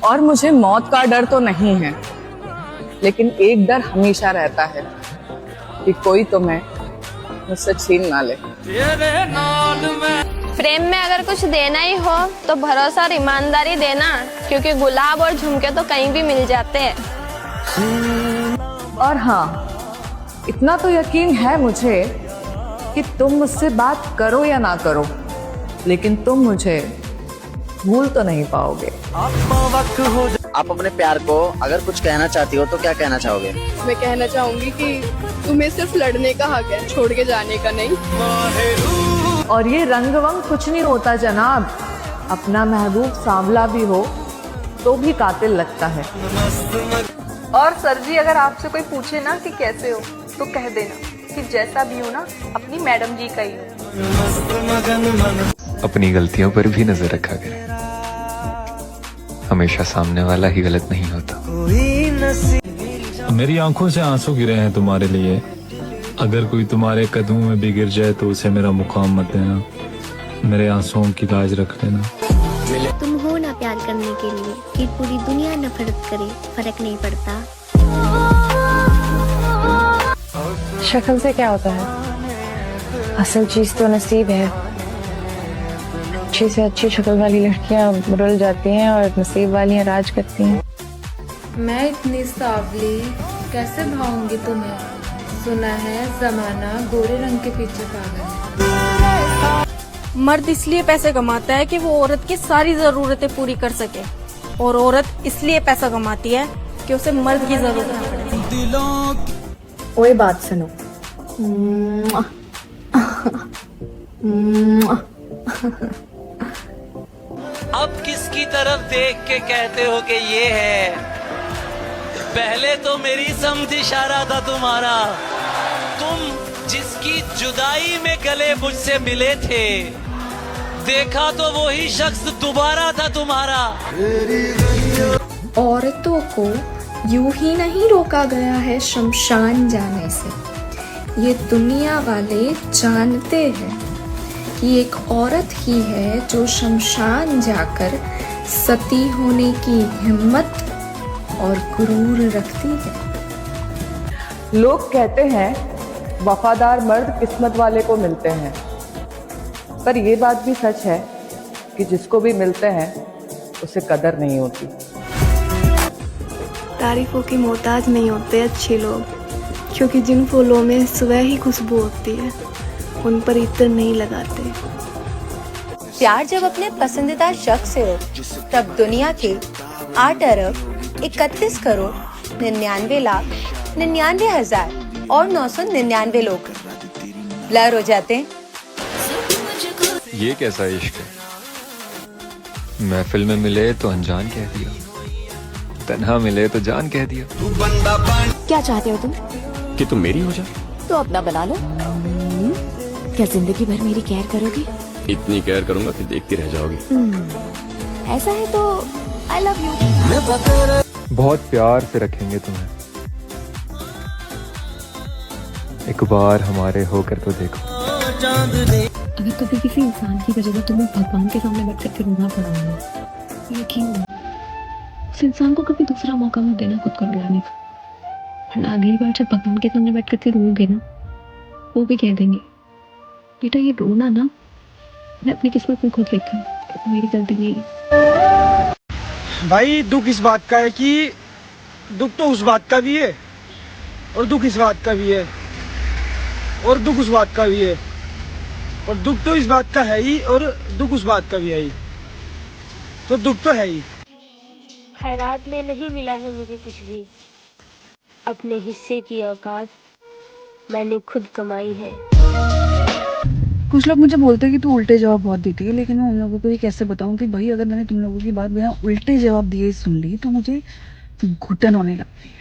और मुझे मौत का डर तो नहीं है, लेकिन एक डर हमेशा रहता है कि कोई तुम्हें मुझसे छीन ना ले। प्रेम में अगर कुछ देना ही हो तो भरोसा और ईमानदारी देना, क्योंकि गुलाब और झुमके तो कहीं भी मिल जाते हैं। और हाँ, इतना तो यकीन है मुझे कि तुम मुझसे बात करो या ना करो, लेकिन तुम मुझे भूल तो नहीं पाओगे। आप अपने प्यार को अगर कुछ कहना चाहती हो तो क्या कहना चाहोगे? मैं कहना चाहूंगी कि तुम्हें सिर्फ लड़ने का हक है, छोड़ के जाने का नहीं। और ये रंग वंग कुछ नहीं होता जनाब, अपना महबूब सांवला भी हो तो भी कातिल लगता है। और सर जी, अगर आपसे कोई पूछे ना कि कैसे हो तो कह देना कि जैसा भी हो ना अपनी मैडम जी का ही हो। अपनी गलतियों पर भी नजर रखा करें, हमेशा सामने वाला ही गलत नहीं होता। मेरी आंखों से आंसू गिरे हैं तुम्हारे लिए, अगर कोई तुम्हारे कदमों में भी गिर जाए तो उसे मेरा मुकाम मत देना, मेरे आंसुओं की लाज रख लेना। तुम हो ना प्यार करने के लिए कि पूरी दुनिया नफरत करे, फर्क नहीं पड़ता। शक्ल से क्या होता है, असल चीज तो नसीब है। अच्छी से अच्छी शक्ल वाली लड़कियां रुल जाती हैं और नसीब वालियां राज करती हैं। मैं इतनी सावली कैसे भाऊंगी तुम्हें, सुना है जमाना गोरे रंग के पीछे पागल है। मर्द इसलिए पैसे कमाता है कि वो औरत की सारी जरूरतें पूरी कर सके, और औरत इसलिए पैसा कमाती है कि उसे मर्द की जरूरत ना पड़े। ओए बात सुनो। अब किसकी तरफ देख के कहते हो कि ये है? पहले तो मेरी समझ इशारा था तुम्हारा, तुम जिसकी जुदाई में गले मुझसे मिले थे, देखा तो वही शख्स दोबारा था तुम्हारा। औरतों को यूं ही नहीं रोका गया है शमशान जाने से। ये दुनिया वाले जानते हैं कि एक औरत ही है जो शमशान जाकर सती होने की हिम्मत और गुरूर रखती है। लोग कहते हैं वफादार मर्द किस्मत वाले को मिलते हैं, पर यह बात भी सच है कि जिसको भी मिलते हैं उसे कदर नहीं होती। तारीफों की मोहताज नहीं होते अच्छे लोग, क्योंकि जिन फूलों में सुबह ही खुशबू होती है उन पर इत्र नहीं लगाते। प्यार जब अपने पसंदीदा शख्स से हो तब दुनिया के 8 अरब 31 करोड़ 99,99,000 और 999 लोग ब्लर हो जाते हैं। ये कैसा इश्क है, महफिल में मिले तो अनजान कह दिया, तन्हा मिले तो जान कह दिया। क्या चाहते हो तुम? कि तुम मेरी हो जाओ। तो अपना बना लो। क्या जिंदगी भर मेरी केयर करोगी? इतनी केयर करूंगा कि देखती रह जाओगी। ऐसा है तो आई लव यू। बहुत प्यार से रखेंगे तुम्हें, एक बार हमारे होकर तो देखो। अगर कभी किसी इंसान की वजह से तुम्हें भगवान के सामने बैठ करके रोना पड़ा होगा, यकीन नहीं उस इंसान को कभी दूसरा मौका मत देना खुद को रुलाने का, वरना अगली बार जब भगवान के सामने बैठ करके रोगे ना, वो भी कह देंगे बेटा ये रोना ना मैं अपनी किस्मत में खुद लिखा, मेरी गलती नहीं। भाई दुख इस बात का है कि दुख तो उस बात का भी है और दुख इस बात का भी है और दुख उस बात का भी है, और दुख तो इस बात का है ही और दुख उस बात का भी है ही, तो दुख तो है ही। खैरात में नहीं मिला है मुझे कुछ भी, अपने हिस्से की औकात मैंने खुद कमाई है। कुछ लोग मुझे बोलते हैं कि तू उल्टे जवाब बहुत देती है, लेकिन मैं उन लोगों को ये कैसे बताऊं कि भाई अगर मैंने तुम लोगों की बात बिना उल्टे जवाब दिए सुन ली तो मुझे घुटन होने लगती है।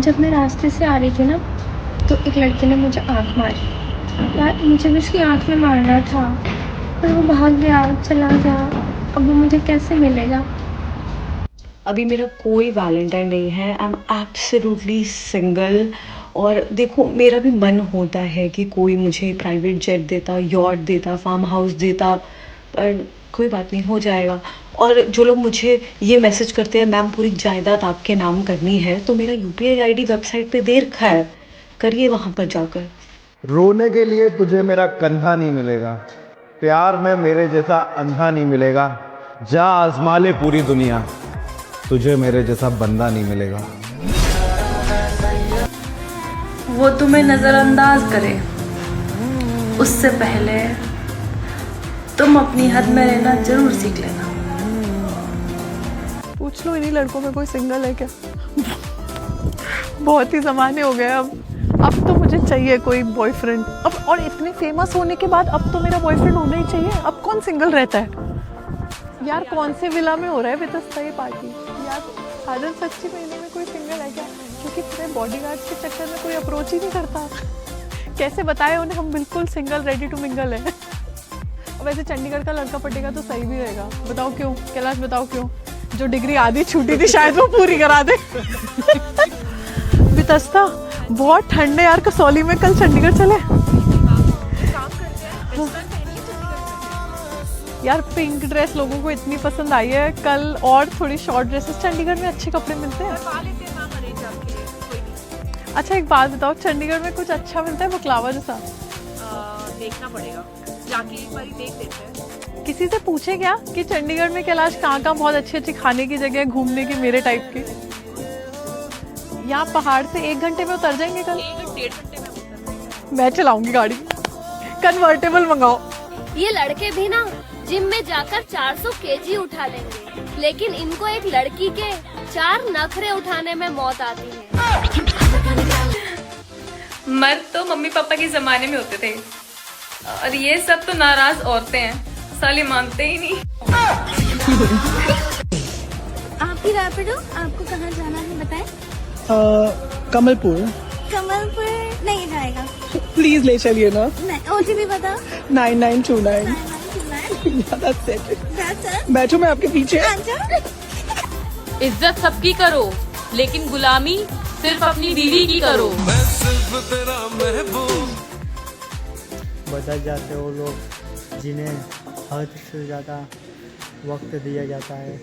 जब मैं रास्ते से आ रही थी ना तो एक लड़के ने मुझे आंख मारी। यार मुझे भी उसकी आंख में मारना था, पर वो भाग गया, चला गया। अब वो मुझे कैसे मिलेगा? अभी मेरा कोई वैलेंटाइन नहीं है, आई एम एब्सोल्युटली सिंगल। और देखो मेरा भी मन होता है कि कोई मुझे प्राइवेट जेट देता, यॉट देता, फार्म हाउस देता, पर कोई बात नहीं, हो जाएगा। और जो लोग मुझे ये मैसेज करते हैं मैम पूरी जायदाद आपके नाम करनी है, तो मेरा UPI ID वेबसाइट पे दे रखा है, करिए वहाँ पर जाकर। रोने के लिए तुझे मेरा कंधा नहीं मिलेगा, प्यार में मेरे जैसा अंधा नहीं मिलेगा, जा आजमा ले पूरी दुनिया, तुझे मेरे जैसा बंदा नहीं मिलेगा। वो तुम्हें नजरअंदाज करे उससे पहले तुम अपनी हद में रहना जरूर सीख लेना। पूछ लो इन्हीं लड़कों में कोई सिंगल है क्या? बहुत ही ज़माने हो गए अब तो मुझे चाहिए कोई बॉयफ्रेंड। अब और इतने फेमस होने के बाद अब तो मेरा बॉयफ्रेंड होना ही चाहिए। अब कौन सिंगल रहता है यार? कौन से विला में हो रहा है वितस्ता ये पार्टी यार? साधन सच्ची महीने में कोई सिंगल है क्या? क्योंकि पूरे बॉडीगार्ड के चक्कर में कोई अप्रोच ही नहीं करता। कैसे बताए उन्हें हम बिल्कुल सिंगल रेडी टू मिंगल है। वैसे चंडीगढ़ का लड़का पटेगा तो सही भी रहेगा। बताओ क्यों कैलाश, बताओ क्यों? जो डिग्री आधी छूटी थी शायद वो पूरी करा दे। वितस्ता बहुत ठंड है यार कसौली में, कल चंडीगढ़ चले यार। पिंक ड्रेस लोगों को इतनी पसंद आई है कल, और थोड़ी शॉर्ट ड्रेसेस चंडीगढ़ में अच्छे कपड़े मिलते हैं। अच्छा एक बात बताओ, चंडीगढ़ में कुछ अच्छा मिलता है बकलावा जैसा? देखना पड़ेगा, जाके एक बार देख लेते हैं। किसी से पूछे क्या कि चंडीगढ़ में कैलाश कहाँ बहुत अच्छी अच्छी खाने की जगह घूमने की मेरे टाइप की? यहाँ पहाड़ से 1 घंटे में उतर जाएंगे कल। 1-1.5 घंटे में उतर जाएंगे। मैं चलाऊंगी गाड़ी, कन्वर्टेबल मंगाओ। ये लड़के भी ना जिम में जाकर 400 kg उठा लेंगे, लेकिन इनको एक लड़की के 4 नखरे उठाने में मौत आती है। मर्द तो मम्मी पापा के जमाने में होते थे, और ये सब तो नाराज औरतें हैं, साले मानते ही नहीं। आपकी रैपिडो आपको कहाँ जाना है बताएं? कमलपुर। कमलपुर नहीं जाएगा। प्लीज ले चलिए ना। OTP बताओ। 9929। बैठो मैं आपके पीछे। इज्जत सबकी करो, लेकिन गुलामी सिर्फ अपनी बीवी की करो। बदल जाते वो लोग जिन्हें हद से ज़्यादा वक्त दिया जाता है।